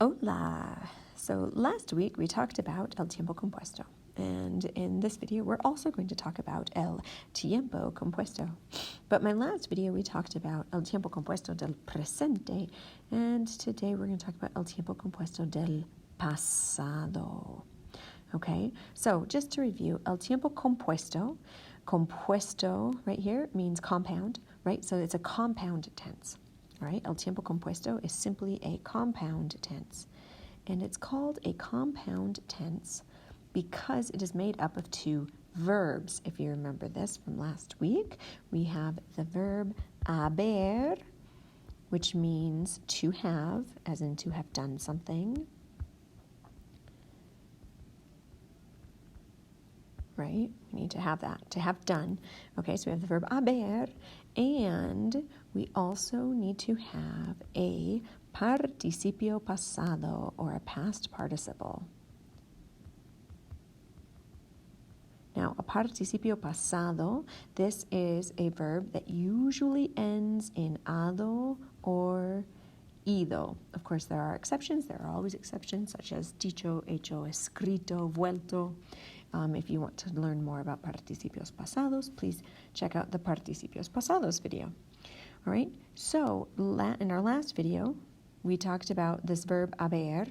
Hola! So last week we talked about el tiempo compuesto. And in this video, we're also going to talk about el tiempo compuesto. But my last video, we talked about el tiempo compuesto del presente. And today we're going to talk about el tiempo compuesto del pasado. Okay, so just to review, el tiempo compuesto, compuesto right here means compound, right? So it's a compound tense. All right, el tiempo compuesto is simply a compound tense. And it's called a compound tense because it is made up of two verbs. If you remember this from last week, we have the verb haber, which means to have, as in to have done something. Right? We need to have that, to have done. Okay, so we have the verb haber, and we also need to have a participio pasado, or a past participle. Now, a participio pasado, this is a verb that usually ends in ado or ido. Of course, there are exceptions. There are always exceptions, such as dicho, hecho, escrito, vuelto. If you want to learn more about participios pasados, please check out the participios pasados video. All right, so in our last video, we talked about this verb haber,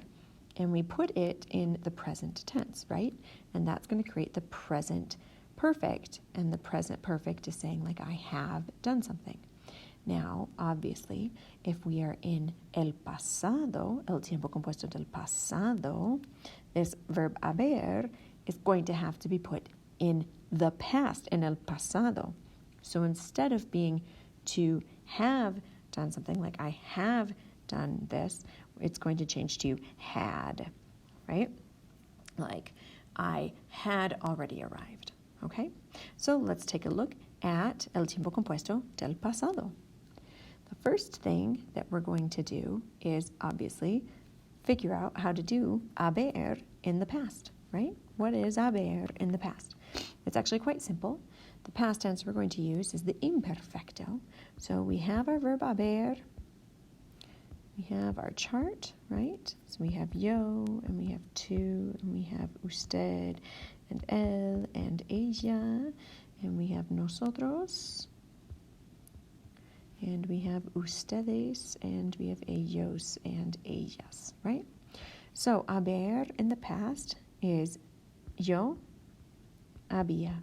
and we put it in the present tense, right? And that's going to create the present perfect, and the present perfect is saying, like, I have done something. Now, obviously, if we are in el pasado, el tiempo compuesto del pasado, this verb haber is going to have to be put in the past, in el pasado. So instead of being to have done something, like I have done this, it's going to change to had, right? Like I had already arrived, okay? So let's take a look at el tiempo compuesto del pasado. The first thing that we're going to do is obviously figure out how to do haber in the past, right? What is haber in the past? It's actually quite simple. The past tense we're going to use is the imperfecto. So we have our verb haber. We have our chart, right? So we have yo, and we have tú, and we have usted, and él, and ella, and we have nosotros, and we have ustedes, and we have ellos and ellas, right? So haber in the past is yo había,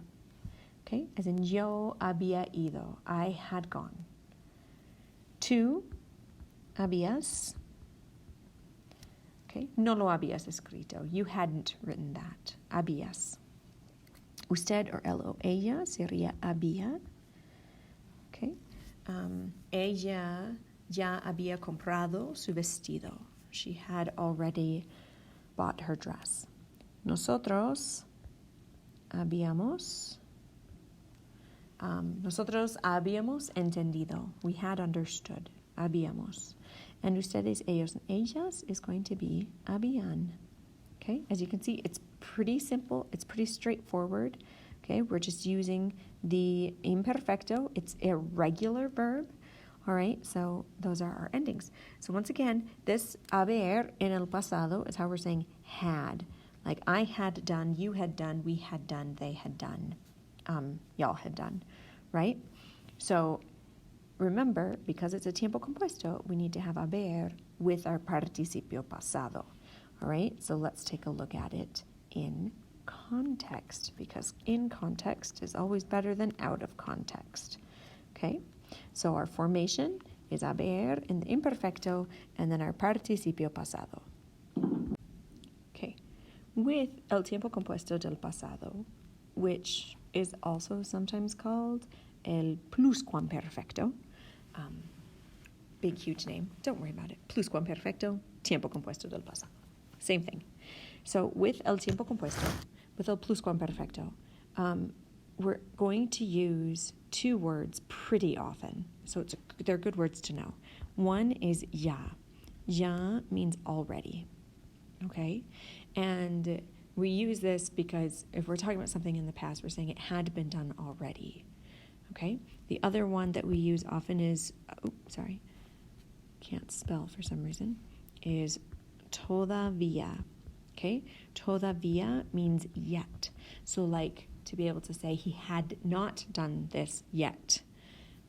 okay? As in yo había ido, I had gone. Tú habías, okay? No lo habías escrito, you hadn't written that, habías. Usted or él o ella sería había, okay? Ella ya había comprado su vestido. She had already bought her dress. Nosotros habíamos entendido. We had understood. Habíamos. And ustedes, ellos, and ellas is going to be habían. Okay? As you can see, it's pretty simple. It's pretty straightforward. Okay? We're just using the imperfecto. It's a regular verb. All right? So those are our endings. So once again, this haber in el pasado is how we're saying had. Like I had done, you had done, we had done, they had done, y'all had done, right? So remember, because it's a tiempo compuesto, we need to have haber with our participio pasado. All right, so let's take a look at it in context, because in context is always better than out of context. Okay, so our formation is haber in the imperfecto, and then our participio pasado. Okay, with el tiempo compuesto del pasado, which is also sometimes called el pluscuamperfecto. Big, huge name. Don't worry about it. Pluscuamperfecto, tiempo compuesto del pasado. Same thing. So with el tiempo compuesto, with el pluscuamperfecto, we're going to use two words pretty often. So they're good words to know. One is ya. Ya means already. Okay? And we use this because if we're talking about something in the past, we're saying it had been done already. Okay? The other one that we use often is, can't spell for some reason, is todavía. Okay, todavía means yet. So like to be able to say he had not done this yet.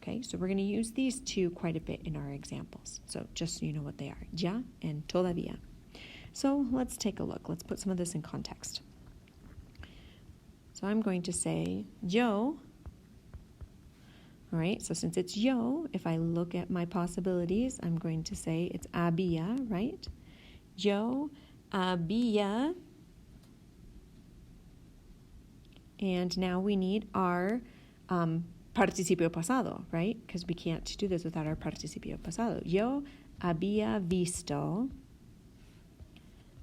Okay, so we're going to use these two quite a bit in our examples. So just so you know what they are, ya and todavía. So let's take a look. Let's put some of this in context. So I'm going to say yo. All right, so since it's yo, if I look at my possibilities, I'm going to say it's había, right? Yo había. And now we need our participio pasado, right? Because we can't do this without our participio pasado. Yo había visto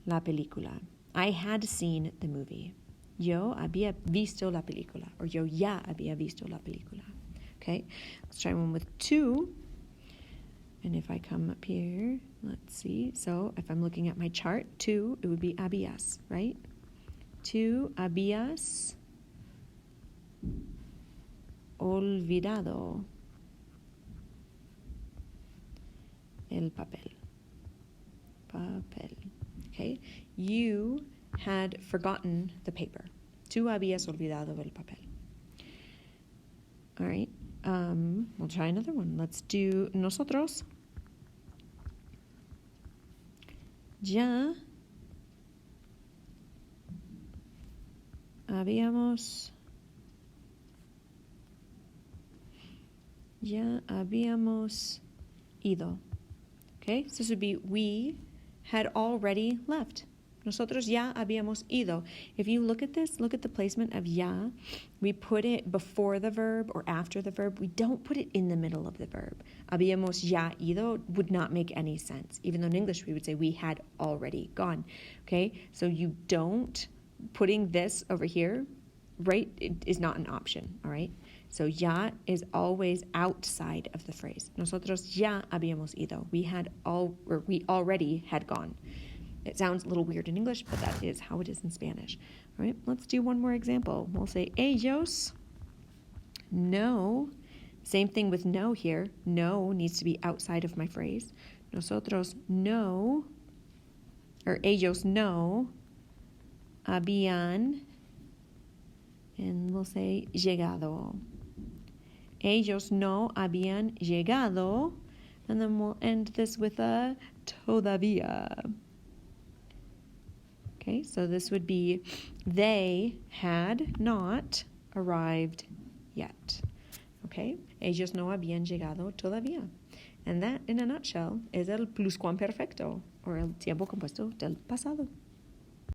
la película. I had seen the movie. Yo había visto la película. Or yo ya había visto la película. Okay, let's try one with two. And if I come up here, let's see. So if I'm looking at my chart, two, it would be habías, right? Tú habías olvidado el papel. Papel. Okay, you had forgotten the paper. Tú habías olvidado el papel. All right, we'll try another one. Let's do nosotros. Ya habíamos ido. Okay, so this would be we had already left. Nosotros ya habíamos ido. If you look at this, look at the placement of ya. We put it before the verb or after the verb. We don't put it in the middle of the verb. Habíamos ya ido would not make any sense. Even though in English we would say we had already gone. Okay, so you don't, putting this over here, right, it is not an option, all right? So ya is always outside of the phrase. Nosotros ya habíamos ido. We already had gone. It sounds a little weird in English, but that is how it is in Spanish. All right, let's do one more example. We'll say ellos no. Same thing with no here. No needs to be outside of my phrase. Nosotros no, or ellos no habían, and we'll say llegado. Ellos no habían llegado, and then we'll end this with a todavía. Okay, so this would be they had not arrived yet. Okay, ellos no habían llegado todavía. And that, in a nutshell, is el pluscuamperfecto, or el tiempo compuesto del pasado.